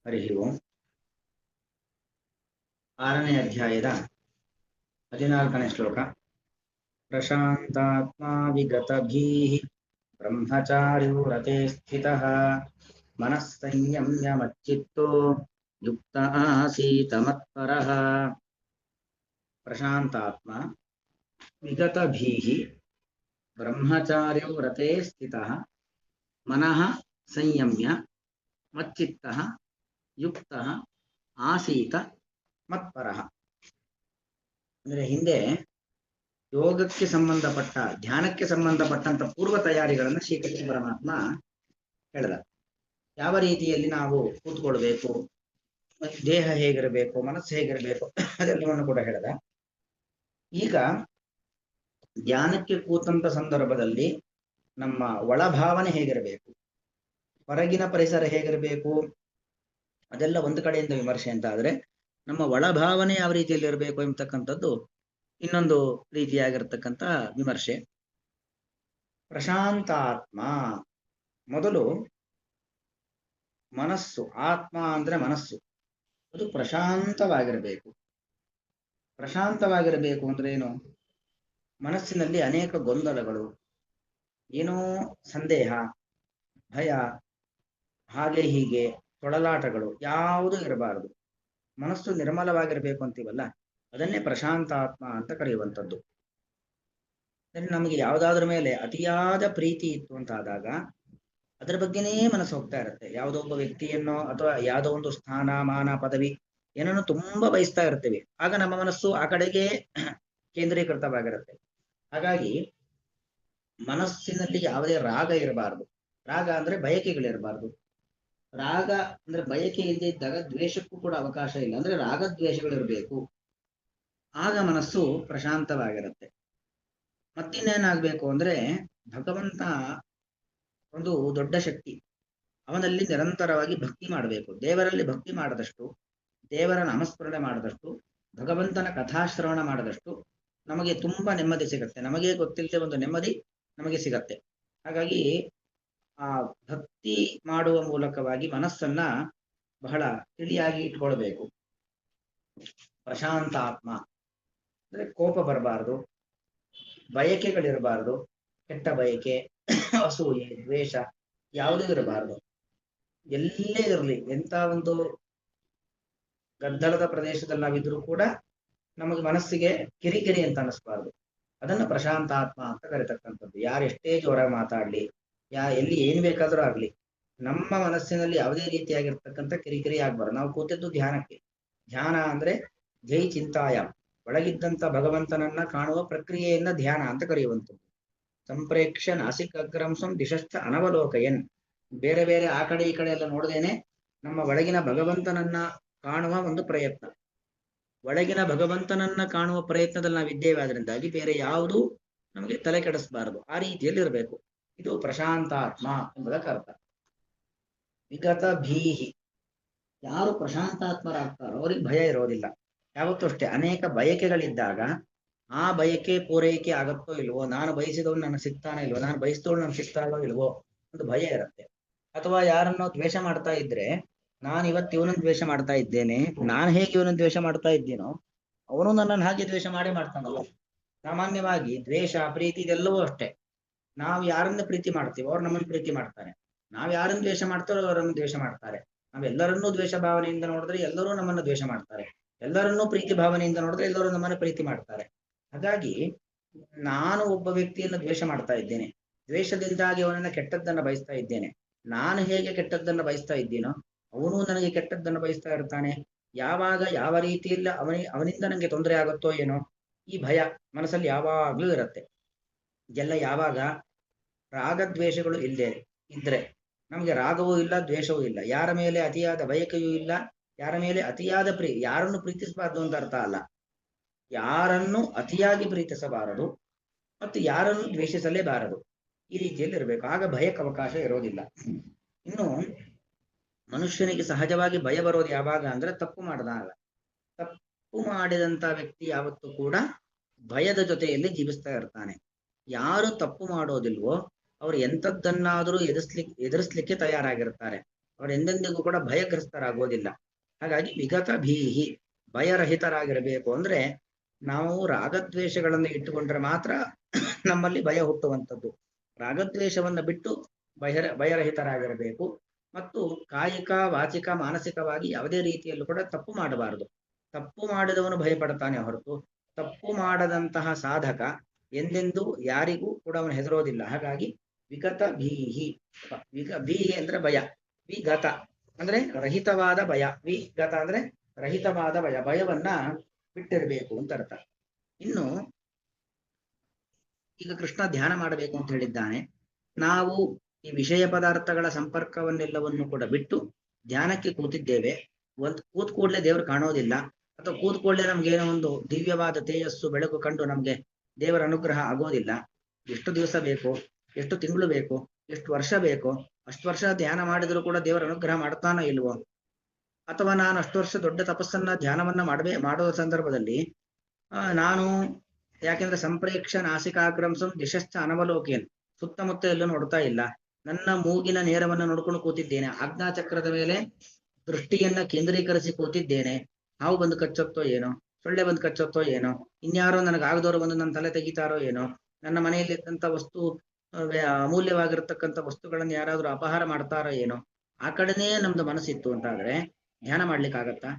ಹರಿ ಓಂ. 6ನೇ ಅಧ್ಯಾಯದ 14ನೇ ಶ್ಲೋಕ. ಪ್ರಶಾಂತಾತ್ಮ ವಿಗತಭೀಃ ಬ್ರಹ್ಮಚಾರ್ಯೋ ರತೆ ಸ್ಥಿತಃ ಮನಃ ಸಂಯಮ್ಯ ಮಚ್ಚಿತ್ತೋ ಯುಕ್ತ ಆಸೀತ ಮತ್ಪರಃ. ಪ್ರಶಾಂತಾತ್ಮ ವಿಗತಭೀಃ ಬ್ರಹ್ಮಚಾರ್ಯೋ ರತೆ ಸ್ಥಿತಃ ಮನಃ ಸಂಯಮ್ಯ ಮಚ್ಚಿತ್ತಃ ಯುಕ್ತಃ ಆಸೀತ ಮತ್ಪರಃ. ಅಂದರೆ ಹಿಂದೆ ಯೋಗಕ್ಕೆ ಸಂಬಂಧಪಟ್ಟ ಧ್ಯಾನಕ್ಕೆ ಸಂಬಂಧಪಟ್ಟಂತ ಪೂರ್ವ ತಯಾರಿಗಳನ್ನು ಶ್ರೀಕೃಷ್ಣ ಪರಮಾತ್ಮ ಹೇಳಿದ. ಯಾವ ರೀತಿಯಲ್ಲಿ ನಾವು ಕೂತ್ಕೊಳ್ಬೇಕು, ದೇಹ ಹೇಗಿರಬೇಕು, ಮನಸ್ಸು ಹೇಗಿರಬೇಕು ಅದೆಲ್ಲವನ್ನು ಕೂಡ ಹೇಳಿದ. ಈಗ ಧ್ಯಾನಕ್ಕೆ ಕೂತಂತ ಸಂದರ್ಭದಲ್ಲಿ ನಮ್ಮ ಒಳಭಾವನೆ ಹೇಗಿರಬೇಕು, ಹೊರಗಿನ ಪರಿಸರ ಹೇಗಿರಬೇಕು ಅದೆಲ್ಲ ಒಂದು ಕಡೆಯಿಂದ ವಿಮರ್ಶೆ ಅಂತ ಆದ್ರೆ, ನಮ್ಮ ಒಳಭಾವನೆ ಯಾವ ರೀತಿಯಲ್ಲಿ ಇರಬೇಕು ಎಂಬತಕ್ಕಂಥದ್ದು ಇನ್ನೊಂದು ರೀತಿಯಾಗಿರ್ತಕ್ಕಂಥ ವಿಮರ್ಶೆ. ಪ್ರಶಾಂತಾತ್ಮ, ಮೊದಲು ಮನಸ್ಸು, ಆತ್ಮ ಅಂದ್ರೆ ಮನಸ್ಸು, ಅದು ಪ್ರಶಾಂತವಾಗಿರಬೇಕು. ಪ್ರಶಾಂತವಾಗಿರಬೇಕು ಅಂದ್ರೆ ಏನು? ಮನಸ್ಸಿನಲ್ಲಿ ಅನೇಕ ಗೊಂದಲಗಳು, ಏನೋ ಸಂದೇಹ, ಭಯ, ಹಾಗೆ ಹೀಗೆ ತೊಳಲಾಟಗಳು ಯಾವುದೂ ಇರಬಾರದು. ಮನಸ್ಸು ನಿರ್ಮಲವಾಗಿರಬೇಕು ಅಂತೀವಲ್ಲ, ಅದನ್ನೇ ಪ್ರಶಾಂತಾತ್ಮ ಅಂತ ಕರೆಯುವಂಥದ್ದು. ನಮಗೆ ಯಾವುದಾದ್ರ ಮೇಲೆ ಅತಿಯಾದ ಪ್ರೀತಿ ಇತ್ತು ಅಂತಾದಾಗ ಅದರ ಬಗ್ಗೆನೇ ಮನಸ್ಸು ಹೋಗ್ತಾ ಇರುತ್ತೆ. ಯಾವುದೋ ಒಬ್ಬ ವ್ಯಕ್ತಿಯನ್ನೋ ಅಥವಾ ಯಾವುದೋ ಒಂದು ಸ್ಥಾನ, ಮಾನ, ಪದವಿ ಏನನ್ನು ತುಂಬಾ ಬಯಸ್ತಾ ಇರ್ತೇವೆ, ಆಗ ನಮ್ಮ ಮನಸ್ಸು ಆ ಕಡೆಗೆ ಕೇಂದ್ರೀಕೃತವಾಗಿರುತ್ತೆ. ಹಾಗಾಗಿ ಮನಸ್ಸಿನಲ್ಲಿ ಯಾವುದೇ ರಾಗ ಇರಬಾರದು. ರಾಗ ಅಂದ್ರೆ ಬಯಕೆಗಳಿರಬಾರದು. ರಾಗ ಅಂದ್ರೆ ಬಯಕೆ ಇಲ್ಲದೆ ಇದ್ದಾಗ ದ್ವೇಷಕ್ಕೂ ಕೂಡ ಅವಕಾಶ ಇಲ್ಲ. ಅಂದ್ರೆ ರಾಗದ್ವೇಷಗಳಿರಬೇಕು, ಆಗ ಮನಸ್ಸು ಪ್ರಶಾಂತವಾಗಿರುತ್ತೆ. ಮತ್ತಿನ್ನೇನಾಗಬೇಕು ಅಂದ್ರೆ, ಭಗವಂತ ಒಂದು ದೊಡ್ಡ ಶಕ್ತಿ, ಅವನಲ್ಲಿ ನಿರಂತರವಾಗಿ ಭಕ್ತಿ ಮಾಡಬೇಕು. ದೇವರಲ್ಲಿ ಭಕ್ತಿ ಮಾಡದಷ್ಟು, ದೇವರ ನಾಮಸ್ಮರಣೆ ಮಾಡದಷ್ಟು, ಭಗವಂತನ ಕಥಾಶ್ರವಣ ಮಾಡದಷ್ಟು ನಮಗೆ ತುಂಬಾ ನೆಮ್ಮದಿ ಸಿಗತ್ತೆ. ನಮಗೆ ಗೊತ್ತಿಲ್ಲದೆ ಒಂದು ನೆಮ್ಮದಿ ನಮಗೆ ಸಿಗತ್ತೆ. ಹಾಗಾಗಿ ಆ ಭಕ್ತಿ ಮಾಡುವ ಮೂಲಕವಾಗಿ ಮನಸ್ಸನ್ನ ಬಹಳ ತಿಳಿಯಾಗಿ ಇಟ್ಕೊಳ್ಬೇಕು. ಪ್ರಶಾಂತ ಆತ್ಮ ಅಂದ್ರೆ ಕೋಪ ಬರಬಾರದು, ಬಯಕೆಗಳಿರಬಾರದು, ಕೆಟ್ಟ ಬಯಕೆ, ಅಸೂಯೆ, ದ್ವೇಷ ಯಾವುದೂ ಇರಬಾರದು. ಎಲ್ಲೇ ಇರಲಿ, ಎಂತ ಒಂದು ಗದ್ದಲದ ಪ್ರದೇಶದಲ್ಲಿ ನಾವಿದ್ರೂ ಕೂಡ ನಮಗೆ ಮನಸ್ಸಿಗೆ ಕಿರಿಕಿರಿ ಅಂತ ಅನಿಸ್ಬಾರ್ದು. ಅದನ್ನ ಪ್ರಶಾಂತಾತ್ಮ ಅಂತ ಕರೀತಕ್ಕಂಥದ್ದು. ಯಾರೆಷ್ಟೇ ಜೋರಾಗಿ ಮಾತಾಡ್ಲಿ, ಎಲ್ಲಿ ಏನ್ ಬೇಕಾದ್ರೂ ಆಗ್ಲಿ, ನಮ್ಮ ಮನಸ್ಸಿನಲ್ಲಿ ಯಾವುದೇ ರೀತಿಯಾಗಿರ್ತಕ್ಕಂಥ ಕಿರಿಕಿರಿ ಆಗ್ಬಾರ್ದು. ನಾವು ಕೂತಿದ್ದು ಧ್ಯಾನಕ್ಕೆ. ಧ್ಯಾನ ಅಂದ್ರೆ ಜೈ ಚಿಂತಾಯ, ಒಳಗಿದ್ದಂತ ಭಗವಂತನನ್ನ ಕಾಣುವ ಪ್ರಕ್ರಿಯೆಯನ್ನ ಧ್ಯಾನ ಅಂತ ಕರೆಯುವಂಥದ್ದು. ಸಂಪ್ರೇಕ್ಷ ನಾಸಿಕಾಗ್ರಂಸಂ ದಿಶಶ್ಚ ಅನವಲೋಕಯನ್, ಬೇರೆ ಬೇರೆ ಆ ಕಡೆ ಈ ಕಡೆ ಎಲ್ಲ ನೋಡದೇನೆ ನಮ್ಮ ಒಳಗಿನ ಭಗವಂತನನ್ನ ಕಾಣುವ ಒಂದು ಪ್ರಯತ್ನ. ಒಳಗಿನ ಭಗವಂತನನ್ನ ಕಾಣುವ ಪ್ರಯತ್ನದಲ್ಲಿ ನಾವಿದ್ದೇವೆ. ಆದ್ರಿಂದಾಗಿ ಬೇರೆ ಯಾವುದೂ ನಮಗೆ ತಲೆ ಕೆಡಿಸಬಾರದು. ಆ ರೀತಿಯಲ್ಲಿ ಇರಬೇಕು. ಇದು ಪ್ರಶಾಂತಾತ್ಮ ಎಂಬುದಕ್ಕೆ ಅರ್ಥ. ವಿಗತ ಭೀಹಿ, ಯಾರು ಪ್ರಶಾಂತಾತ್ಮರಾಗ್ತಾರೋ ಅವ್ರಿಗೆ ಭಯ ಇರೋದಿಲ್ಲ. ಯಾವತ್ತೂ ಅಷ್ಟೇ, ಅನೇಕ ಬಯಕೆಗಳಿದ್ದಾಗ ಆ ಬಯಕೆ ಪೂರೈಕೆ ಆಗತ್ತೋ ಇಲ್ವೋ, ನಾನು ಬಯಸಿದವನು ನನಗೆ ಸಿಗ್ತಾನೋ ಇಲ್ವೋ, ನಾನು ಬಯಸಿದವಳು ನನಗೆ ಸಿಗ್ತಾನೋ ಇಲ್ವೋ ಒಂದು ಭಯ ಇರುತ್ತೆ. ಅಥವಾ ಯಾರನ್ನೋ ದ್ವೇಷ ಮಾಡ್ತಾ ಇದ್ರೆ, ನಾನು ಇವತ್ತು ಇವನನ್ನು ದ್ವೇಷ ಮಾಡ್ತಾ ಇದ್ದೇನೆ, ನಾನು ಹೇಗೆ ಇವನನ್ನು ದ್ವೇಷ ಮಾಡ್ತಾ ಇದ್ದೀನೋ ಅವನು ನನ್ನನ್ನು ಹಾಗೆ ದ್ವೇಷ ಮಾಡ್ತಾನಲ್ಲ. ಸಾಮಾನ್ಯವಾಗಿ ದ್ವೇಷ, ಪ್ರೀತಿ ಇದೆಲ್ಲವೂ ಅಷ್ಟೇ. ನಾವು ಯಾರನ್ನ ಪ್ರೀತಿ ಮಾಡ್ತೀವೋ ಅವ್ರು ನಮ್ಮನ್ನು ಪ್ರೀತಿ ಮಾಡ್ತಾರೆ. ನಾವು ಯಾರನ್ನು ದ್ವೇಷ ಮಾಡ್ತಾರೋ ಅವರನ್ನು ದ್ವೇಷ ಮಾಡ್ತಾರೆ. ನಾವೆಲ್ಲರನ್ನೂ ದ್ವೇಷ ಭಾವನೆಯಿಂದ ನೋಡಿದ್ರೆ ಎಲ್ಲರೂ ನಮ್ಮನ್ನು ದ್ವೇಷ ಮಾಡ್ತಾರೆ. ಎಲ್ಲರನ್ನೂ ಪ್ರೀತಿ ಭಾವನೆಯಿಂದ ನೋಡಿದ್ರೆ ಎಲ್ಲರೂ ನಮ್ಮನ್ನು ಪ್ರೀತಿ ಮಾಡ್ತಾರೆ. ಹಾಗಾಗಿ ನಾನು ಒಬ್ಬ ವ್ಯಕ್ತಿಯನ್ನು ದ್ವೇಷ ಮಾಡ್ತಾ ಇದ್ದೇನೆ, ದ್ವೇಷದಿಂದಾಗಿ ಅವನನ್ನ ಕೆಟ್ಟದ್ದನ್ನ ಬಯಸ್ತಾ ಇದ್ದೇನೆ. ನಾನು ಹೇಗೆ ಕೆಟ್ಟದ್ದನ್ನ ಬಯಸ್ತಾ ಇದ್ದೀನೋ ಅವನು ನನಗೆ ಕೆಟ್ಟದ್ದನ್ನು ಬಯಸ್ತಾ ಇರ್ತಾನೆ. ಯಾವಾಗ ಯಾವ ರೀತಿಯಲ್ಲಿ ಅವನಿಂದ ನನಗೆ ತೊಂದರೆ ಆಗುತ್ತೋ ಏನೋ ಈ ಭಯ ಮನಸ್ಸಲ್ಲಿ ಯಾವಾಗ್ಲೂ ಇರುತ್ತೆ. ಎಲ್ಲ ಯಾವಾಗ ರಾಗದ್ವೇಷಗಳು ಇಲ್ಲದೆ ಇದ್ರೆ ನಮಗೆ ರಾಗವೂ ಇಲ್ಲ, ದ್ವೇಷವೂ ಇಲ್ಲ. ಯಾರ ಮೇಲೆ ಅತಿಯಾದ ಬಯಕೆಯೂ ಇಲ್ಲ, ಯಾರ ಮೇಲೆ ಅತಿಯಾದ ಯಾರನ್ನು ಪ್ರೀತಿಸಬಾರದು ಅಂತ ಅರ್ಥ ಅಲ್ಲ, ಯಾರನ್ನು ಅತಿಯಾಗಿ ಪ್ರೀತಿಸಬಾರದು ಮತ್ತು ಯಾರನ್ನು ದ್ವೇಷಿಸಲೇಬಾರದು. ಈ ರೀತಿಯಲ್ಲಿ ಇರಬೇಕು. ಆಗ ಭಯಕ್ಕೆ ಅವಕಾಶ ಇರೋದಿಲ್ಲ. ಇನ್ನು ಮನುಷ್ಯನಿಗೆ ಸಹಜವಾಗಿ ಭಯ ಬರೋದು ಯಾವಾಗ ಅಂದ್ರೆ ತಪ್ಪು ಮಾಡಿದಾಗ. ತಪ್ಪು ಮಾಡಿದಂತ ವ್ಯಕ್ತಿ ಯಾವತ್ತೂ ಕೂಡ ಭಯದ ಜೊತೆಯಲ್ಲಿ ಜೀವಿಸ್ತಾ ಇರ್ತಾನೆ. ಯಾರು ತಪ್ಪು ಮಾಡೋದಿಲ್ವೋ ಅವರು ಎಂಥದ್ದನ್ನಾದರೂ ಎದುರಿಸ್ಲಿಕ್ಕೆ ತಯಾರಾಗಿರ್ತಾರೆ. ಅವರು ಎಂದೆಂದಿಗೂ ಕೂಡ ಭಯಗ್ರಸ್ತರಾಗೋದಿಲ್ಲ. ಹಾಗಾಗಿ ವಿಗತ ಭೀಹಿ, ಭಯರಹಿತರಾಗಿರಬೇಕು. ಅಂದ್ರೆ ನಾವು ರಾಗದ್ವೇಷಗಳನ್ನು ಇಟ್ಟುಕೊಂಡ್ರೆ ಮಾತ್ರ ನಮ್ಮಲ್ಲಿ ಭಯ ಹುಟ್ಟುವಂಥದ್ದು. ರಾಗದ್ವೇಷವನ್ನ ಬಿಟ್ಟು ಭಯರಹಿತರಾಗಿರಬೇಕು. ಮತ್ತು ಕಾಯಿಕ, ವಾಚಿಕ, ಮಾನಸಿಕವಾಗಿ ಯಾವುದೇ ರೀತಿಯಲ್ಲೂ ಕೂಡ ತಪ್ಪು ಮಾಡಬಾರದು. ತಪ್ಪು ಮಾಡಿದವನು ಭಯಪಡ್ತಾನೆ ಹೊರತು ತಪ್ಪು ಮಾಡದಂತಹ ಸಾಧಕ ಎಂದೆಂದೂ ಯಾರಿಗೂ ಕೂಡ ಅವನು ಹೆದರೋದಿಲ್ಲ. ಹಾಗಾಗಿ ವಿಗತ ಭೀಹಿ, ಭೀಹಿ ಅಂದ್ರೆ ಭಯ, ವಿಗತ ಅಂದ್ರೆ ರಹಿತವಾದ ಭಯ, ವಿಗತ ಅಂದ್ರೆ ರಹಿತವಾದ ಭಯ, ಭಯವನ್ನ ಬಿಟ್ಟಿರಬೇಕು ಅಂತ ಅರ್ಥ. ಇನ್ನು ಈಗ ಕೃಷ್ಣ ಧ್ಯಾನ ಮಾಡಬೇಕು ಅಂತ ಹೇಳಿದ್ದಾನೆ. ನಾವು ಈ ವಿಷಯ ಪದಾರ್ಥಗಳ ಸಂಪರ್ಕವನ್ನೆಲ್ಲವನ್ನು ಕೂಡ ಬಿಟ್ಟು ಧ್ಯಾನಕ್ಕೆ ಕೂತಿದ್ದೇವೆ. ಕೂತ್ ಕೂಡಲೇ ದೇವರು ಕಾಣೋದಿಲ್ಲ, ಅಥವಾ ಕೂತ್ ಕೂಡಲೇ ನಮ್ಗೇನೋ ಒಂದು ದಿವ್ಯವಾದ ತೇಜಸ್ಸು ಬೆಳಕು ಕಂಡು ನಮ್ಗೆ ದೇವರ ಅನುಗ್ರಹ ಆಗೋದಿಲ್ಲ. ಎಷ್ಟು ದಿವಸ ಬೇಕು, ಎಷ್ಟು ತಿಂಗಳು ಬೇಕು, ಎಷ್ಟು ವರ್ಷ ಬೇಕು, ಅಷ್ಟು ವರ್ಷ ಧ್ಯಾನ ಮಾಡಿದ್ರು ಕೂಡ ದೇವರ ಅನುಗ್ರಹ ಮಾಡ್ತಾನೋ ಇಲ್ವೋ? ಅಥವಾ ನಾನು ಅಷ್ಟು ವರ್ಷ ದೊಡ್ಡ ತಪಸ್ಸನ್ನ ಧ್ಯಾನವನ್ನ ಮಾಡೋ ಸಂದರ್ಭದಲ್ಲಿ ನಾನು ಯಾಕೆಂದ್ರೆ ಸಂಪ್ರೇಕ್ಷ ನಾಸಿಕಾಗ್ರಂಸಂ ದಿಶಶ್ಚ ಅನವಲೋಕೇನ್, ಸುತ್ತಮುತ್ತ ಎಲ್ಲೂ ನೋಡ್ತಾ ಇಲ್ಲ, ನನ್ನ ಮೂಗಿನ ನೇರವನ್ನು ನೋಡ್ಕೊಂಡು ಕೂತಿದ್ದೇನೆ, ಆಜ್ಞಾಚಕ್ರದ ಮೇಲೆ ದೃಷ್ಟಿಯನ್ನ ಕೇಂದ್ರೀಕರಿಸಿ ಕೂತಿದ್ದೇನೆ. ಹಾವು ಬಂದು ಕಚ್ಚುತ್ತೋ ಏನೋ, ಸೊಳ್ಳೆ ಬಂದು ಕಚ್ಚುತ್ತೋ ಏನೋ, ಇನ್ಯಾರೋ ನನಗೆ ಆಗದವರು ಬಂದು ನನ್ನ ತಲೆ ತೆಗಿತಾರೋ ಏನೋ, ನನ್ನ ಮನೆಯಲ್ಲಿದ್ದಂಥ ವಸ್ತು ಅಮೂಲ್ಯವಾಗಿರ್ತಕ್ಕಂಥ ವಸ್ತುಗಳನ್ನು ಯಾರಾದ್ರೂ ಅಪಹಾರ ಮಾಡ್ತಾರೋ ಏನೋ, ಆ ಕಡೆನೇ ನಮ್ದು ಮನಸ್ಸಿತ್ತು ಅಂತಾದ್ರೆ ಧ್ಯಾನ ಮಾಡ್ಲಿಕ್ಕಾಗತ್ತಾ?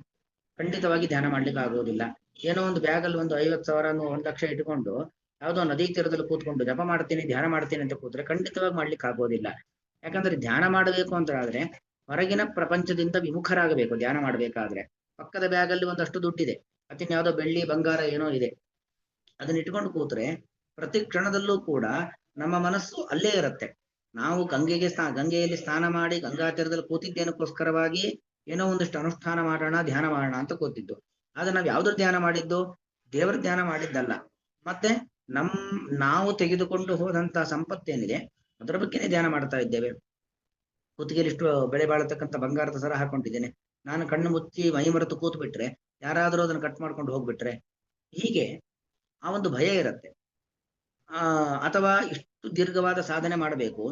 ಖಂಡಿತವಾಗಿ ಧ್ಯಾನ ಮಾಡ್ಲಿಕ್ಕೆ ಆಗೋದಿಲ್ಲ. ಏನೋ ಒಂದು ಬ್ಯಾಗಲ್ಲಿ ಒಂದು 50,000 1 ಲಕ್ಷ ಇಟ್ಕೊಂಡು ಯಾವುದೋ ನದಿ ತೀರದಲ್ಲಿ ಕೂತ್ಕೊಂಡು ಜಪ ಮಾಡ್ತೀನಿ, ಧ್ಯಾನ ಮಾಡ್ತೀನಿ ಅಂತ ಕೂತ್ರೆ ಖಂಡಿತವಾಗಿ ಮಾಡ್ಲಿಕ್ಕೆ ಆಗೋದಿಲ್ಲ. ಯಾಕಂದ್ರೆ ಧ್ಯಾನ ಮಾಡಬೇಕು ಅಂತ ಆದ್ರೆ ಹೊರಗಿನ ಪ್ರಪಂಚದಿಂದ ವಿಮುಖರಾಗಬೇಕು. ಧ್ಯಾನ ಮಾಡ್ಬೇಕಾದ್ರೆ ಪಕ್ಕದ ಬ್ಯಾಗಲ್ಲಿ ಒಂದಷ್ಟು ದುಡ್ಡಿದೆ, ಅಥವಾ ಯಾವುದೋ ಬೆಳ್ಳಿ ಬಂಗಾರ ಏನೋ ಇದೆ, ಅದನ್ನ ಇಟ್ಕೊಂಡು ಕೂತ್ರೆ ಪ್ರತಿ ಕ್ಷಣದಲ್ಲೂ ಕೂಡ ನಮ್ಮ ಮನಸ್ಸು ಅಲ್ಲೇ ಇರುತ್ತೆ. ನಾವು ಗಂಗೆಯಲ್ಲಿ ಸ್ನಾನ ಮಾಡಿ ಗಂಗಾ ತೀರದಲ್ಲಿ ಕೂತಿದ್ದೇನಕ್ಕೋಸ್ಕರವಾಗಿ ಏನೋ ಒಂದಿಷ್ಟು ಅನುಷ್ಠಾನ ಮಾಡೋಣ, ಧ್ಯಾನ ಮಾಡೋಣ ಅಂತ ಕೂತಿದ್ದು. ಆದ್ರೆ ನಾವು ಯಾವ್ದ್ರ ಧ್ಯಾನ ಮಾಡಿದ್ದು? ದೇವರ ಧ್ಯಾನ ಮಾಡಿದ್ದಲ್ಲ. ಮತ್ತೆ ನಾವು ತೆಗೆದುಕೊಂಡು ಹೋದಂತ ಸಂಪತ್ತೇನಿದೆ ಅದರ ಬಗ್ಗೆನೇ ಧ್ಯಾನ ಮಾಡ್ತಾ ಇದ್ದೇವೆ. ಕುತ್ತಿಗೆಯಲ್ಲಿ ಇಷ್ಟು ಬೆಳೆ ಬಾಳತಕ್ಕಂಥ ಬಂಗಾರದ ಸರ ಹಾಕೊಂಡಿದ್ದೇನೆ, ನಾನು ಕಣ್ಣು ಮುಚ್ಚಿ ಮೈ ಮರೆತು ಕೂತು ಬಿಟ್ರೆ ಯಾರಾದರೂ ಅದನ್ನು ಕಟ್ ಮಾಡ್ಕೊಂಡು ಹೋಗ್ಬಿಟ್ರೆ, ಹೀಗೆ ಆ ಒಂದು ಭಯ ಇರುತ್ತೆ. ಅಥವಾ ಇಷ್ಟು ದೀರ್ಘವಾದ ಸಾಧನೆ ಮಾಡಬೇಕು,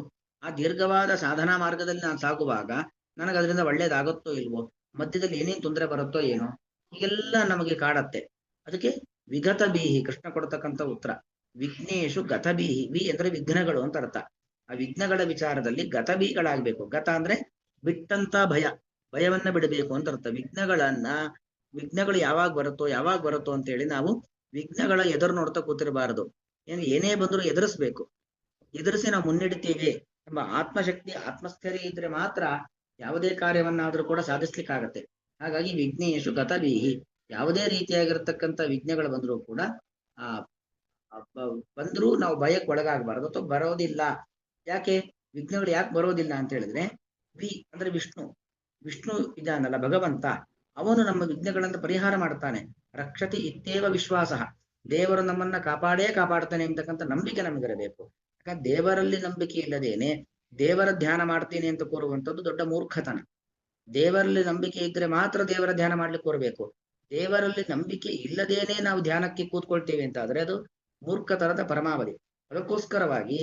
ಆ ದೀರ್ಘವಾದ ಸಾಧನಾ ಮಾರ್ಗದಲ್ಲಿ ನಾನು ಸಾಗುವಾಗ ನನಗೆ ಅದರಿಂದ ಒಳ್ಳೇದಾಗುತ್ತೋ ಇಲ್ವೋ, ಮಧ್ಯದಲ್ಲಿ ಏನೇನು ತೊಂದರೆ ಬರುತ್ತೋ ಏನೋ, ಹೀಗೆಲ್ಲ ನಮಗೆ ಕಾಡತ್ತೆ. ಅದಕ್ಕೆ ವಿಗತ ಬೀಹಿ ಕೃಷ್ಣ ಕೊಡ್ತಕ್ಕಂಥ ಉತ್ತರ. ವಿಘ್ನೇಶು ಗತಬೀಹಿ, ವಿ ಅಂದ್ರೆ ವಿಘ್ನಗಳು ಅಂತ ಅರ್ಥ. ಆ ವಿಘ್ನಗಳ ವಿಚಾರದಲ್ಲಿ ಗತಬೀಗಳಾಗಬೇಕು. ಗತ ಅಂದ್ರೆ ಬಿಟ್ಟಂತ ಭಯ, ಭಯವನ್ನ ಬಿಡಬೇಕು ಅಂತ ಅರ್ಥ. ವಿಘ್ನಗಳು ಯಾವಾಗ ಬರುತ್ತೋ ಅಂತ ಹೇಳಿ ನಾವು ವಿಘ್ನಗಳ ಎದುರು ನೋಡ್ತಾ ಕೂತಿರಬಾರದು. ಏನೇ ಬಂದರೂ ಎದುರಿಸ್ಬೇಕು. ಎದುರಿಸಿ ನಾವು ಮುನ್ನಡೆತೀವಿ ಎಂಬ ಆತ್ಮಶಕ್ತಿ, ಆತ್ಮಸ್ಥೈರ್ಯ ಇದ್ರೆ ಮಾತ್ರ ಯಾವುದೇ ಕಾರ್ಯವನ್ನಾದ್ರೂ ಕೂಡ ಸಾಧಿಸ್ಲಿಕ್ಕಾಗತ್ತೆ. ಹಾಗಾಗಿ ವಿಘ್ನೇಶು ಗತಬೀಹಿ, ಯಾವುದೇ ರೀತಿಯಾಗಿರ್ತಕ್ಕಂಥ ವಿಘ್ನಗಳು ಬಂದರೂ ಕೂಡ ಬಂದ್ರೂ ನಾವು ಭಯಕ್ಕೆ ಒಳಗಾಗಬಾರದು, ಅಥವಾ ಬರೋದಿಲ್ಲ. ಯಾಕೆ ವಿಘ್ನಗಳು ಯಾಕೆ ಬರೋದಿಲ್ಲ ಅಂತ ಹೇಳಿದ್ರೆ, ಅಂದ್ರೆ ವಿಷ್ಣು ಇದಾನಲ್ಲ ಭಗವಂತ, ಅವನು ನಮ್ಮ ವಿಘ್ನಗಳನ್ನು ಪರಿಹಾರ ಮಾಡ್ತಾನೆ. ರಕ್ಷತಿ ಇತ್ತೇವ ವಿಶ್ವಾಸ, ದೇವರು ನಮ್ಮನ್ನ ಕಾಪಾಡ್ತಾನೆ ಅಂತಕ್ಕಂಥ ನಂಬಿಕೆ ನಮಗಿರಬೇಕು. ಯಾಕಂದ್ರೆ ದೇವರಲ್ಲಿ ನಂಬಿಕೆ ಇಲ್ಲದೇನೆ ದೇವರ ಧ್ಯಾನ ಮಾಡ್ತೀನಿ ಅಂತ ಕೂರುವಂಥದ್ದು ದೊಡ್ಡ ಮೂರ್ಖತನ. ದೇವರಲ್ಲಿ ನಂಬಿಕೆ ಇದ್ರೆ ಮಾತ್ರ ದೇವರ ಧ್ಯಾನ ಮಾಡ್ಲಿಕ್ಕೆ ಕೋರಬೇಕು. ದೇವರಲ್ಲಿ ನಂಬಿಕೆ ಇಲ್ಲದೇನೆ ನಾವು ಧ್ಯಾನಕ್ಕೆ ಕೂತ್ಕೊಳ್ತೇವೆ ಅಂತ ಆದ್ರೆ ಅದು ಮೂರ್ಖತನದ ಪರಮಾವಧಿ. ಅದಕ್ಕೋಸ್ಕರವಾಗಿ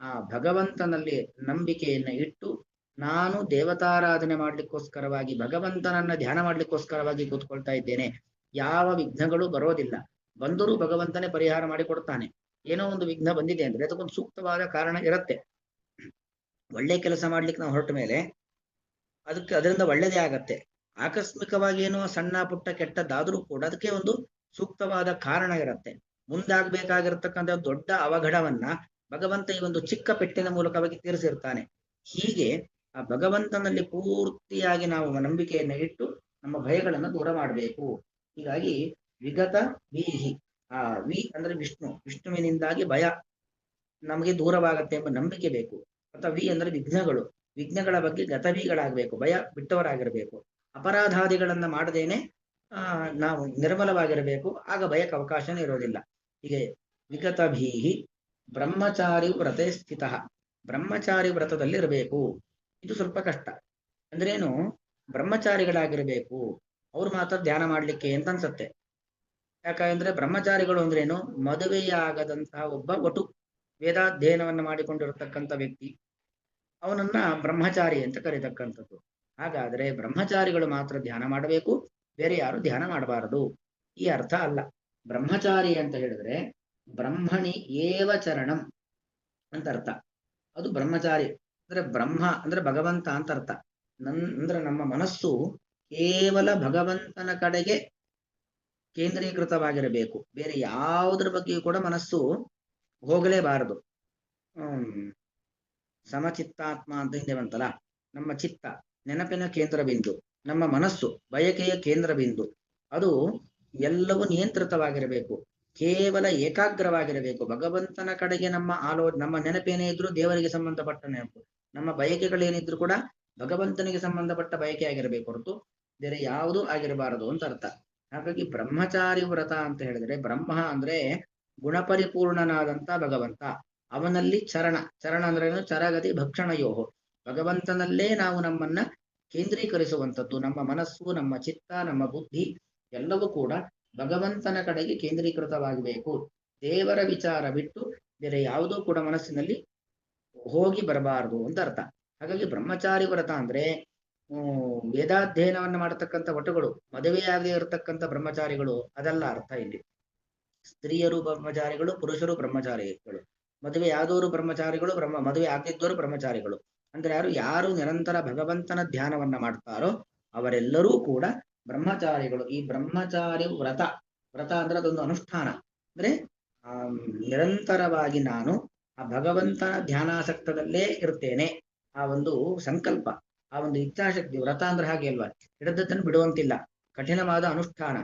ಆ ಭಗವಂತನಲ್ಲಿ ನಂಬಿಕೆಯನ್ನ ಇಟ್ಟು ನಾನು ದೇವತಾರಾಧನೆ ಮಾಡ್ಲಿಕ್ಕೋಸ್ಕರವಾಗಿ, ಭಗವಂತನನ್ನ ಧ್ಯಾನ ಮಾಡ್ಲಿಕ್ಕೋಸ್ಕರವಾಗಿ ಕೂತ್ಕೊಳ್ತಾ ಇದ್ದೇನೆ, ಯಾವ ವಿಘ್ನಗಳು ಬರೋದಿಲ್ಲ. ಬಂದರೂ ಭಗವಂತನೇ ಪರಿಹಾರ ಮಾಡಿಕೊಡ್ತಾನೆ. ಏನೋ ಒಂದು ವಿಘ್ನ ಬಂದಿದೆ ಅಂದ್ರೆ ಅದಕ್ಕೊಂದು ಸೂಕ್ತವಾದ ಕಾರಣ ಇರುತ್ತೆ. ಒಳ್ಳೆ ಕೆಲಸ ಮಾಡ್ಲಿಕ್ಕೆ ನಾವು ಹೊರಟ ಮೇಲೆ ಅದರಿಂದ ಒಳ್ಳೇದೇ ಆಗತ್ತೆ. ಆಕಸ್ಮಿಕವಾಗಿ ಏನೋ ಸಣ್ಣ ಪುಟ್ಟ ಕೆಟ್ಟದ್ದಾದ್ರೂ ಕೂಡ ಅದಕ್ಕೆ ಒಂದು ಸೂಕ್ತವಾದ ಕಾರಣ ಇರುತ್ತೆ. ಮುಂದಾಗಬೇಕಾಗಿರ್ತಕ್ಕಂಥ ದೊಡ್ಡ ಅವಘಡವನ್ನ ಭಗವಂತ ಈ ಒಂದು ಚಿಕ್ಕ ಪೆಟ್ಟಿನ ಮೂಲಕವಾಗಿ ತೀರಿಸಿರ್ತಾನೆ. ಹೀಗೆ ಆ ಭಗವಂತನಲ್ಲಿ ಪೂರ್ತಿಯಾಗಿ ನಾವು ನಂಬಿಕೆಯನ್ನ ಇಟ್ಟು ನಮ್ಮ ಭಯಗಳನ್ನು ದೂರ ಮಾಡಬೇಕು. ಹೀಗಾಗಿ ವಿಗತ ಬೀಹಿ, ಆ ವಿ ಅಂದ್ರೆ ವಿಷ್ಣುವಿನಿಂದಾಗಿ ಭಯ ನಮಗೆ ದೂರವಾಗತ್ತೆ ಎಂಬ ನಂಬಿಕೆ ಬೇಕು. ಅಥವಾ ವಿ ಅಂದ್ರೆ ವಿಘ್ನಗಳ ಬಗ್ಗೆ ಗತವಿಗಳಾಗಬೇಕು, ಭಯ ಬಿಟ್ಟವರಾಗಿರಬೇಕು. ಅಪರಾಧಾದಿಗಳನ್ನ ಮಾಡದೇನೆ ನಾವು ನಿರ್ಮಲವಾಗಿರಬೇಕು, ಆಗ ಭಯಕ್ಕೆ ಅವಕಾಶನೇ ಇರೋದಿಲ್ಲ. ಹೀಗೆ ವಿಗತ ಭೀಹಿ ಬ್ರಹ್ಮಚಾರಿ ವ್ರತೆ ಸ್ಥಿತ, ಬ್ರಹ್ಮಚಾರಿ ವ್ರತದಲ್ಲಿ ಇರಬೇಕು. ಇದು ಸ್ವಲ್ಪ ಕಷ್ಟ. ಅಂದ್ರೇನು, ಬ್ರಹ್ಮಚಾರಿಗಳಾಗಿರ್ಬೇಕು, ಅವ್ರು ಮಾತ್ರ ಧ್ಯಾನ ಮಾಡ್ಲಿಕ್ಕೆ ಅಂತ ಅನ್ಸತ್ತೆ. ಯಾಕಂದ್ರೆ ಬ್ರಹ್ಮಚಾರಿಗಳು ಅಂದ್ರೇನು, ಮದುವೆಯಾಗದಂತಹ ಒಬ್ಬ ವಟು, ವೇದಾಧ್ಯಯನವನ್ನ ಮಾಡಿಕೊಂಡಿರತಕ್ಕಂಥ ವ್ಯಕ್ತಿ, ಅವನನ್ನ ಬ್ರಹ್ಮಚಾರಿ ಅಂತ ಕರೀತಕ್ಕಂಥದ್ದು. ಹಾಗಾದ್ರೆ ಬ್ರಹ್ಮಚಾರಿಗಳು ಮಾತ್ರ ಧ್ಯಾನ ಮಾಡಬೇಕು, ಬೇರೆ ಯಾರು ಧ್ಯಾನ ಮಾಡಬಾರದು ಈ ಅರ್ಥ ಅಲ್ಲ. ಬ್ರಹ್ಮಚಾರಿ ಅಂತ ಹೇಳಿದ್ರೆ ಬ್ರಹ್ಮಣಿ ಏವ ಚರಣಂ ಅಂತ ಅರ್ಥ. ಅದು ಬ್ರಹ್ಮಚಾರಿ ಅಂದ್ರೆ ಬ್ರಹ್ಮ ಅಂದ್ರೆ ಭಗವಂತ ಅಂತ ಅರ್ಥ. ಅಂದ್ರೆ ನಮ್ಮ ಮನಸ್ಸು ಕೇವಲ ಭಗವಂತನ ಕಡೆಗೆ ಕೇಂದ್ರೀಕೃತವಾಗಿರಬೇಕು, ಬೇರೆ ಯಾವುದರ ಬಗ್ಗೆಯೂ ಕೂಡ ಮನಸ್ಸು ಹೋಗಲೇಬಾರದು. ಸಮಚಿತ್ತಾತ್ಮ ಅಂತ ಹಿಂದೆ ಬಂತಲ್ಲ, ನಮ್ಮ ಚಿತ್ತ ನೆನಪಿನ ಕೇಂದ್ರ ಬಿಂದು, ನಮ್ಮ ಮನಸ್ಸು ಬಯಕೆಯ ಕೇಂದ್ರ ಬಿಂದು, ಅದು ಎಲ್ಲವೂ ನಿಯಂತ್ರಿತವಾಗಿರಬೇಕು, ಕೇವಲ ಏಕಾಗ್ರವಾಗಿರಬೇಕು. ಭಗವಂತನ ಕಡೆಗೆ ನಮ್ಮ ನಮ್ಮ ನೆನಪೇನೇ ಇದ್ರೂ ದೇವರಿಗೆ ಸಂಬಂಧಪಟ್ಟ ನೆನಪು, ನಮ್ಮ ಬಯಕೆಗಳೇನಿದ್ರು ಕೂಡ ಭಗವಂತನಿಗೆ ಸಂಬಂಧಪಟ್ಟ ಬಯಕೆ ಆಗಿರಬೇಕು ಹೊರತು ಬೇರೆ ಯಾವುದೂ ಆಗಿರಬಾರದು ಅಂತ ಅರ್ಥ. ಹಾಗಾಗಿ ಬ್ರಹ್ಮಚಾರಿ ವ್ರತ ಅಂತ ಹೇಳಿದ್ರೆ, ಬ್ರಹ್ಮ ಅಂದ್ರೆ ಗುಣಪರಿಪೂರ್ಣನಾದಂತ ಭಗವಂತ, ಅವನಲ್ಲಿ ಚರಣ ಅಂದ್ರೆ ಚರಗತಿ ಭಕ್ಷಣಯೋಹೋ, ಭಗವಂತನಲ್ಲೇ ನಾವು ನಮ್ಮನ್ನ ಕೇಂದ್ರೀಕರಿಸುವಂಥದ್ದು. ನಮ್ಮ ಮನಸ್ಸು, ನಮ್ಮ ಚಿತ್ತ, ನಮ್ಮ ಬುದ್ಧಿ ಎಲ್ಲವೂ ಕೂಡ ಭಗವಂತನ ಕಡೆಗೆ ಕೇಂದ್ರೀಕೃತವಾಗಬೇಕು. ದೇವರ ವಿಚಾರ ಬಿಟ್ಟು ಬೇರೆ ಯಾವುದೂ ಕೂಡ ಮನಸ್ಸಿನಲ್ಲಿ ಹೋಗಿ ಬರಬಾರದು ಅಂತ ಅರ್ಥ. ಹಾಗಾಗಿ ಬ್ರಹ್ಮಚಾರಿ ವ್ರತ ಅಂದ್ರೆ ವೇದಾಧ್ಯಯನವನ್ನು ಮಾಡತಕ್ಕಂಥ ವಟುಗಳು, ಮದುವೆಯಾಗದೇ ಇರತಕ್ಕಂಥ ಬ್ರಹ್ಮಚಾರಿಗಳು ಅದಲ್ಲ ಅರ್ಥ ಇಲ್ಲಿ. ಸ್ತ್ರೀಯರು ಬ್ರಹ್ಮಚಾರಿಗಳು, ಪುರುಷರು ಬ್ರಹ್ಮಚಾರಿಗಳು, ಮದುವೆ ಆದವರು ಬ್ರಹ್ಮಚಾರಿಗಳು, ಮದುವೆ ಆಗದಿದ್ದವರು ಬ್ರಹ್ಮಚಾರಿಗಳು. ಅಂದ್ರೆ ಯಾರು ನಿರಂತರ ಭಗವಂತನ ಧ್ಯಾನವನ್ನ ಮಾಡ್ತಾರೋ ಅವರೆಲ್ಲರೂ ಕೂಡ ಬ್ರಹ್ಮಚಾರಿಗಳು. ಈ ಬ್ರಹ್ಮಚಾರಿ ವ್ರತ ಅಂದ್ರೆ ಅದೊಂದು ಅನುಷ್ಠಾನ. ಅಂದ್ರೆ ನಿರಂತರವಾಗಿ ನಾನು ಆ ಭಗವಂತನ ಧ್ಯಾನಾಸಕ್ತದಲ್ಲೇ ಇರ್ತೇನೆ, ಆ ಒಂದು ಸಂಕಲ್ಪ, ಆ ಒಂದು ಇಚ್ಛಾಶಕ್ತಿ. ವ್ರತ ಅಂದ್ರೆ ಹಾಗೆ ಅಲ್ವಾ, ಹಿಡಿದದ್ದನ್ನು ಬಿಡುವಂತಿಲ್ಲ, ಕಠಿಣವಾದ ಅನುಷ್ಠಾನ.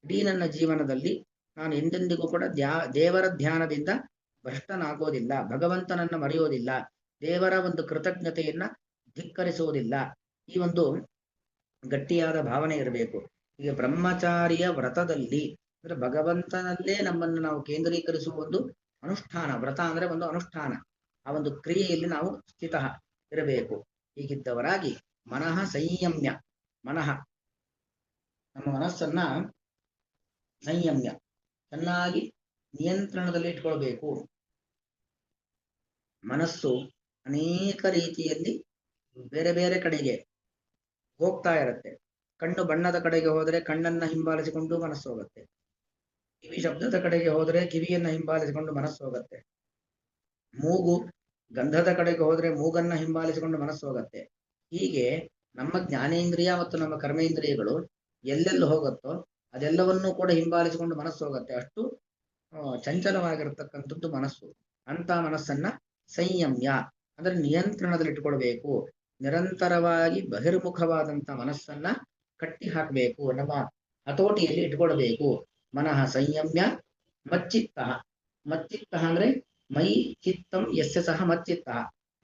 ಇಡೀ ನನ್ನ ಜೀವನದಲ್ಲಿ ನಾನು ಎಂದೆಂದಿಗೂ ಕೂಡ ದೇವರ ಧ್ಯಾನದಿಂದ ಭ್ರಷ್ಟನಾಗೋದಿಲ್ಲ, ಭಗವಂತನನ್ನ ಮರೆಯೋದಿಲ್ಲ, ದೇವರ ಒಂದು ಕೃತಜ್ಞತೆಯನ್ನ ಧಿಕ್ಕರಿಸುವುದಿಲ್ಲ. ಈ ಒಂದು ಗಟ್ಟಿಯಾದ ಭಾವನೆ ಇರಬೇಕು. ಈಗ ಬ್ರಹ್ಮಚಾರಿಯ ವ್ರತದಲ್ಲಿ ಅಂದ್ರೆ ಭಗವಂತನಲ್ಲೇ ನಮ್ಮನ್ನು ನಾವು ಕೇಂದ್ರೀಕರಿಸುವ ಒಂದು ಅನುಷ್ಠಾನ. ವ್ರತ ಅಂದ್ರೆ ಒಂದು ಅನುಷ್ಠಾನ, ಆ ಒಂದು ಕ್ರಿಯೆಯಲ್ಲಿ ನಾವು ಸ್ಥಿತ ಇರಬೇಕು. ಹೀಗಿದ್ದವರಾಗಿ ಮನಃ ಸಂಯಮ್ಯ, ನಮ್ಮ ಮನಸ್ಸನ್ನ ಸಂಯಮ್ಯ ಚೆನ್ನಾಗಿ ನಿಯಂತ್ರಣದಲ್ಲಿ ಇಟ್ಕೊಳ್ಬೇಕು. ಮನಸ್ಸು ಅನೇಕ ರೀತಿಯಲ್ಲಿ ಬೇರೆ ಬೇರೆ ಕಡೆಗೆ ಹೋಗ್ತಾ ಇರುತ್ತೆ. ಕಣ್ಣು ಬಣ್ಣದ ಕಡೆಗೆ ಹೋದರೆ ಕಣ್ಣನ್ನ ಹಿಂಬಾಲಿಸಿಕೊಂಡು ಮನಸ್ಸು ಹೋಗುತ್ತೆ, ಕಿವಿ ಶಬ್ದದ ಕಡೆಗೆ ಹೋದರೆ ಕಿವಿಯನ್ನ ಹಿಂಬಾಲಿಸಿಕೊಂಡು ಮನಸ್ಸು ಹೋಗುತ್ತೆ, ಮೂಗು ಗಂಧದ ಕಡೆಗೆ ಹೋದ್ರೆ ಮೂಗನ್ನ ಹಿಂಬಾಲಿಸಿಕೊಂಡು ಮನಸ್ಸು ಹೋಗುತ್ತೆ. ಹೀಗೆ ನಮ್ಮ ಜ್ಞಾನೇಂದ್ರಿಯ ಮತ್ತು ನಮ್ಮ ಕರ್ಮೇಂದ್ರಿಯಗಳು ಎಲ್ಲೆಲ್ಲಿ ಹೋಗುತ್ತೋ ಅದೆಲ್ಲವನ್ನೂ ಕೂಡ ಹಿಂಬಾಲಿಸಿಕೊಂಡು ಮನಸ್ಸು ಹೋಗುತ್ತೆ. ಅಷ್ಟು ಚಂಚಲವಾಗಿರತಕ್ಕಂಥದ್ದು ಮನಸ್ಸು. ಅಂತ ಮನಸ್ಸನ್ನ ಸಂಯಮ್ಯ ಅಂದ್ರೆ ನಿಯಂತ್ರಣದಲ್ಲಿ ಇಟ್ಕೊಳ್ಬೇಕು. ನಿರಂತರವಾಗಿ ಬಹಿರ್ಮುಖವಾದಂತ ಮನಸ್ಸನ್ನ ಕಟ್ಟಿ ಹಾಕಬೇಕು, ನಮ್ಮ ಹತೋಟಿಯಲ್ಲಿ ಇಟ್ಕೊಳ್ಬೇಕು. ಮನಃ ಸಂಯಮ್ಯ ಮಚ್ಚಿತ್ತ. ಮಚ್ಚಿತ್ತ ಅಂದ್ರೆ ಮೈ ಚಿತ್ತಂ ಯಸ್ಯ ಸಹ ಮಚ್ಚಿತ್ತ,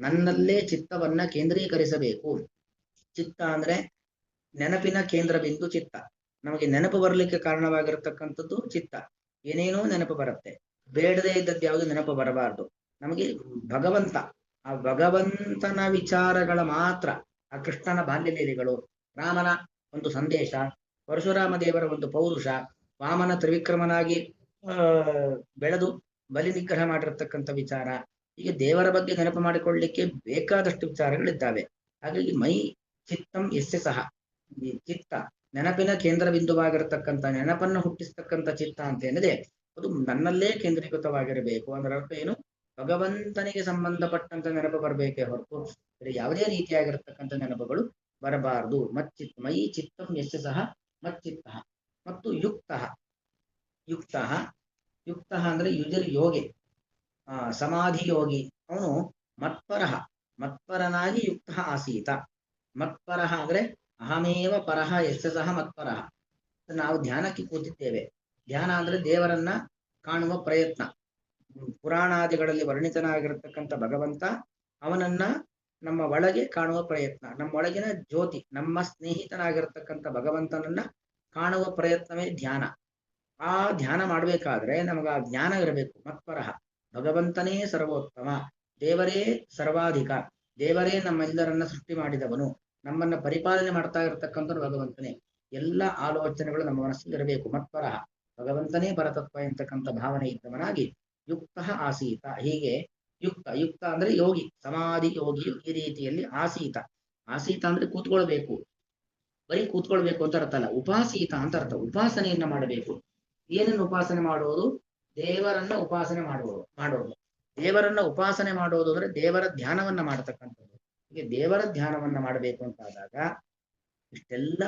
ನನ್ನಲ್ಲೇ ಚಿತ್ತವನ್ನ ಕೇಂದ್ರೀಕರಿಸಬೇಕು. ಚಿತ್ತ ಅಂದ್ರೆ ನೆನಪಿನ ಕೇಂದ್ರ ಬಿಂದು ಚಿತ್ತ. ನಮಗೆ ನೆನಪು ಬರಲಿಕ್ಕೆ ಕಾರಣವಾಗಿರತಕ್ಕಂಥದ್ದು ಚಿತ್ತ. ಏನೇನೋ ನೆನಪು ಬರುತ್ತೆ, ಬೇಡದೇ ಇದ್ದದ್ದು ಯಾವುದು ನೆನಪು ಬರಬಾರದು. ನಮಗೆ ಭಗವಂತ, ಆ ಭಗವಂತನ ವಿಚಾರಗಳ ಮಾತ್ರ, ಆ ಕೃಷ್ಣನ ಬಾಲ್ಯ ಲೀಲೆಗಳು, ರಾಮನ ಒಂದು ಸಂದೇಶ, ಪರಶುರಾಮ ದೇವರ ಒಂದು ಪೌರುಷ, ವಾಮನ ತ್ರಿವಿಕ್ರಮನಾಗಿ ಬೆಳೆದು ಬಲಿ ನಿಗ್ರಹ ಮಾಡಿರತಕ್ಕಂಥ ವಿಚಾರ, ಹೀಗೆ ದೇವರ ಬಗ್ಗೆ ನೆನಪು ಮಾಡಿಕೊಳ್ಳಲಿಕ್ಕೆ ಬೇಕಾದಷ್ಟು ವಿಚಾರಗಳಿದ್ದಾವೆ. ಹಾಗಾಗಿ ಮೈ ಚಿತ್ತಂ ಯಸ್ಯ ಸಹ, ಈ ಚಿತ್ತ ನೆನಪಿನ ಕೇಂದ್ರ ಬಿಂದುವಾಗಿರತಕ್ಕಂಥ, ನೆನಪನ್ನು ಹುಟ್ಟಿಸ್ತಕ್ಕಂಥ ಚಿತ್ತ ಅಂತ ಏನಿದೆ ಅದು ನನ್ನಲ್ಲೇ ಕೇಂದ್ರೀಕೃತವಾಗಿರಬೇಕು. ಅದರ ಅರ್ಥ ಏನು, ಭಗವಂತನಿಗೆ ಸಂಬಂಧಪಟ್ಟಂತ ನೆನಪು ಬರಬೇಕೇ ಹೊರತು ಯಾವುದೇ ರೀತಿಯಾಗಿರತಕ್ಕಂಥ ನೆನಪುಗಳು ಬರಬಾರದು. ಮೈ ಚಿತ್ತಂ ಯಸ್ಯ ಸಹ ಮಚ್ಚಿತ್ತ. ಮತ್ತು ಯುಕ್ತ ಅಂದ್ರೆ ಯೋಗಿ, ಸಮಾಧಿ ಯೋಗಿ, ಅವನು ಮತ್ಪರನಾಗಿ ಯುಕ್ತ ಆಸೀತ. ಮತ್ಪರಃ ಅಂದ್ರೆ ಅಹಮೇವ ಪರಃ ಯಸ್ಯ ಸಹ ಮತ್ಪರಃ. ನಾವು ಧ್ಯಾನಕ್ಕೆ ಕೂತಿದ್ದೇವೆ, ಧ್ಯಾನ ಅಂದ್ರೆ ದೇವರನ್ನ ಕಾಣುವ ಪ್ರಯತ್ನ. ಪುರಾಣಾದಿಗಳಲ್ಲಿ ವರ್ಣಿತನಾಗಿರತಕ್ಕಂಥ ಭಗವಂತ, ಅವನನ್ನ ನಮ್ಮ ಒಳಗೆ ಕಾಣುವ ಪ್ರಯತ್ನ, ನಮ್ಮ ಒಳಗಿನ ಜ್ಯೋತಿ, ನಮ್ಮ ಸ್ನೇಹಿತನಾಗಿರತಕ್ಕಂಥ ಭಗವಂತನನ್ನ ಕಾಣುವ ಪ್ರಯತ್ನವೇ ಧ್ಯಾನ. ಆ ಧ್ಯಾನ ಮಾಡಬೇಕಾದ್ರೆ ನಮಗೆ ಆ ಜ್ಞಾನ ಇರಬೇಕು. ಮತ್ಪರಃ, ಭಗವಂತನೇ ಸರ್ವೋತ್ತಮ, ದೇವರೇ ಸರ್ವಾಧಿಕ, ದೇವರೇ ನಮ್ಮೆಲ್ಲರನ್ನ ಸೃಷ್ಟಿ ಮಾಡಿದವನು, ನಮ್ಮನ್ನ ಪರಿಪಾಲನೆ ಮಾಡ್ತಾ ಇರತಕ್ಕಂಥವ್ರು ಭಗವಂತನೇ. ಎಲ್ಲ ಆಲೋಚನೆಗಳು ನಮ್ಮ ಮನಸ್ಸಲ್ಲಿ ಇರಬೇಕು. ಮತ್ಪರಃ, ಭಗವಂತನೇ ಪರತತ್ವ ಎಂತಕ್ಕಂಥ ಭಾವನೆ ಇದ್ದವನಾಗಿ ಯುಕ್ತ ಆಸೀತ. ಹೀಗೆ ಯುಕ್ತ ಅಂದ್ರೆ ಯೋಗಿ, ಸಮಾಧಿ ಯೋಗಿಯು ಈ ರೀತಿಯಲ್ಲಿ ಆಸೀತ ಆಸೀತ ಅಂದ್ರೆ ಕೂತ್ಕೊಳ್ಬೇಕು, ಬರೀ ಕೂತ್ಕೊಳ್ಬೇಕು ಅಂತ ಅರ್ಥ ಅಲ್ಲ, ಉಪಾಸೀತ ಅಂತ ಅರ್ಥ. ಉಪಾಸನೆಯನ್ನ ಮಾಡಬೇಕು. ಏನನ್ನು ಉಪಾಸನೆ ಮಾಡುವುದು? ದೇವರನ್ನ ಉಪಾಸನೆ ಮಾಡೋದು. ದೇವರನ್ನ ಉಪಾಸನೆ ಮಾಡೋದು ಅಂದ್ರೆ ದೇವರ ಧ್ಯಾನವನ್ನ ಮಾಡತಕ್ಕಂಥದ್ದು. ಹೀಗೆ ದೇವರ ಧ್ಯಾನವನ್ನ ಮಾಡಬೇಕು ಅಂತಾದಾಗ ಇಷ್ಟೆಲ್ಲ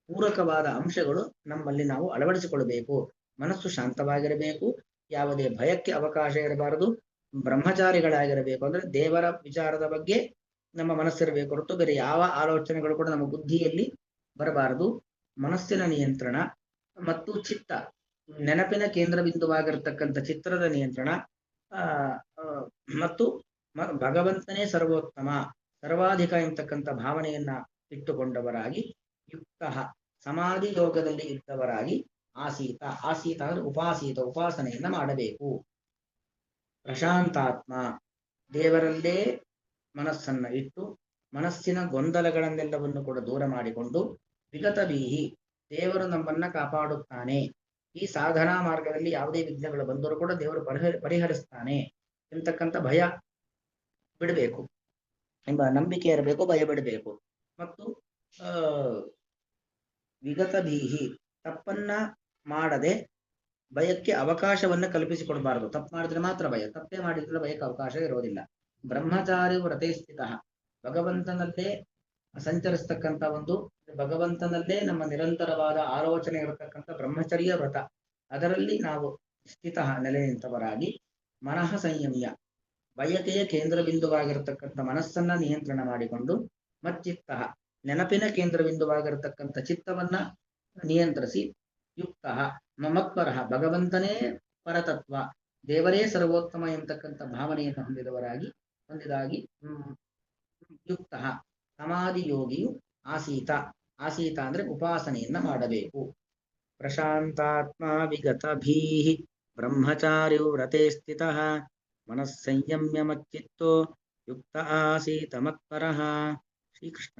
ಪೂರಕವಾದ ಅಂಶಗಳು ನಮ್ಮಲ್ಲಿ ನಾವು ಅಳವಡಿಸಿಕೊಳ್ಬೇಕು. ಮನಸ್ಸು ಶಾಂತವಾಗಿರಬೇಕು, ಯಾವುದೇ ಭಯಕ್ಕೆ ಅವಕಾಶ ಇರಬಾರದು, ಬ್ರಹ್ಮಚಾರಿಗಳಾಗಿರಬೇಕು. ಅಂದ್ರೆ ದೇವರ ವಿಚಾರದ ಬಗ್ಗೆ ನಮ್ಮ ಮನಸ್ಸಿರಬೇಕು ಹೊರತು ಬೇರೆ ಯಾವ ಆಲೋಚನೆಗಳು ಕೂಡ ನಮ್ಮ ಬುದ್ಧಿಯಲ್ಲಿ ಬರಬಾರದು. ಮನಸ್ಸಿನ ನಿಯಂತ್ರಣ ಮತ್ತು ಚಿತ್ತ, ನೆನಪಿನ ಕೇಂದ್ರ ಬಿಂದುವಾಗಿರತಕ್ಕಂಥ ಚಿತ್ರದ ನಿಯಂತ್ರಣ, ಮತ್ತು ಭಗವಂತನೇ ಸರ್ವೋತ್ತಮ, ಸರ್ವಾಧಿಕ ಎಂತಕ್ಕಂಥ ಭಾವನೆಯನ್ನ ಇಟ್ಟುಕೊಂಡವರಾಗಿ ಯುಕ್ತ ಸಮಾಧಿ ಯೋಗದಲ್ಲಿ ಇದ್ದವರಾಗಿ ಆಸೀತ ಅಂದ್ರೆ ಉಪಾಸನೆಯನ್ನ ಮಾಡಬೇಕು. ಪ್ರಶಾಂತಾತ್ಮ, ದೇವರಲ್ಲೇ ಮನಸ್ಸನ್ನ ಇಟ್ಟು ಮನಸ್ಸಿನ ಗೊಂದಲಗಳನ್ನೆಲ್ಲವನ್ನು ಕೂಡ ದೂರ ಮಾಡಿಕೊಂಡು ವಿಗತ ಬೀಹಿ, ದೇವರು ನಮ್ಮನ್ನ ಕಾಪಾಡುತ್ತಾನೆ, ಈ ಸಾಧನಾ ಮಾರ್ಗದಲ್ಲಿ ಯಾವುದೇ ವಿಘ್ನಗಳು ಬಂದರೂ ಕೂಡ ದೇವರು ಪರಿಹರಿಸ್ತಾನೆ ಎಂತಕ್ಕಂಥ ಭಯ ಬಿಡಬೇಕು ಎಂಬ ನಂಬಿಕೆ ಇರಬೇಕು, ಭಯ ಬಿಡಬೇಕು. ಮತ್ತು ವಿಗತ ಬೀಹಿ, ತಪ್ಪನ್ನ ಮಾಡದೆ ಭಯಕ್ಕೆ ಅವಕಾಶವನ್ನ ಕಲ್ಪಿಸಿಕೊಡಬಾರದು. ತಪ್ಪು ಮಾಡಿದ್ರೆ ಮಾತ್ರ ಭಯ, ತಪ್ಪೇ ಮಾಡಿದ್ರೆ ಭಯಕ್ಕೆ ಅವಕಾಶ ಇರೋದಿಲ್ಲ. ಬ್ರಹ್ಮಚಾರಿ ವ್ರತೆ ಸ್ಥಿತ, ಭಗವಂತನಲ್ಲೇ ಸಂಚರಿಸ್ತಕ್ಕಂಥ ಒಂದು, ಭಗವಂತನಲ್ಲೇ ನಮ್ಮ ನಿರಂತರವಾದ ಆಲೋಚನೆ ಇರತಕ್ಕಂಥ ಬ್ರಹ್ಮಚರ್ಯ ವ್ರತ, ಅದರಲ್ಲಿ ನಾವು ಸ್ಥಿತ ನೆಲೆ ನಿಂತವರಾಗಿ ಮನಃ ಸಂಯಮ್ಯ, ಬಯಕೆಯ ಕೇಂದ್ರ ಬಿಂದುವಾಗಿರತಕ್ಕಂಥ ಮನಸ್ಸನ್ನ ನಿಯಂತ್ರಣ ಮಾಡಿಕೊಂಡು ಮಚ್ಚಿತ್ತ, ನೆನಪಿನ ಕೇಂದ್ರ ಬಿಂದುವಾಗಿರತಕ್ಕಂಥ ಚಿತ್ತವನ್ನ ನಿಯಂತ್ರಿಸಿ ಯುಕ್ತ ಮಮತ್ಪರ, ಭಗವಂತನೇ ಪರತತ್ವ, ದೇವರೇ ಸರ್ವೋತ್ತಮ ಎಂತಕ್ಕಂಥ ಭಾವನೆಯನ್ನು ಹೊಂದಿದಾಗಿ ಯುಕ್ತ ಸಮಾಧಿ ಯೋಗಿಯು ಆಸೀತ ಅಂದ್ರೆ ಉಪಾಸನೆಯನ್ನ ಮಾಡಬೇಕು. ಪ್ರಶಾಂತಾತ್ಮ ವಿಗತ ಭೀಹಿ ಬ್ರಹ್ಮಚಾರ್ಯೋ ವ್ರತೆ ಸ್ಥಿತಃ ಮನಸ್ಸಂಯಮ್ಯ ಮಚ್ಚಿತ್ತೋ ಯುಕ್ತ ಆಸೀತ ಮತ್ಪರಃ. ಶ್ರೀಕೃಷ್ಣ.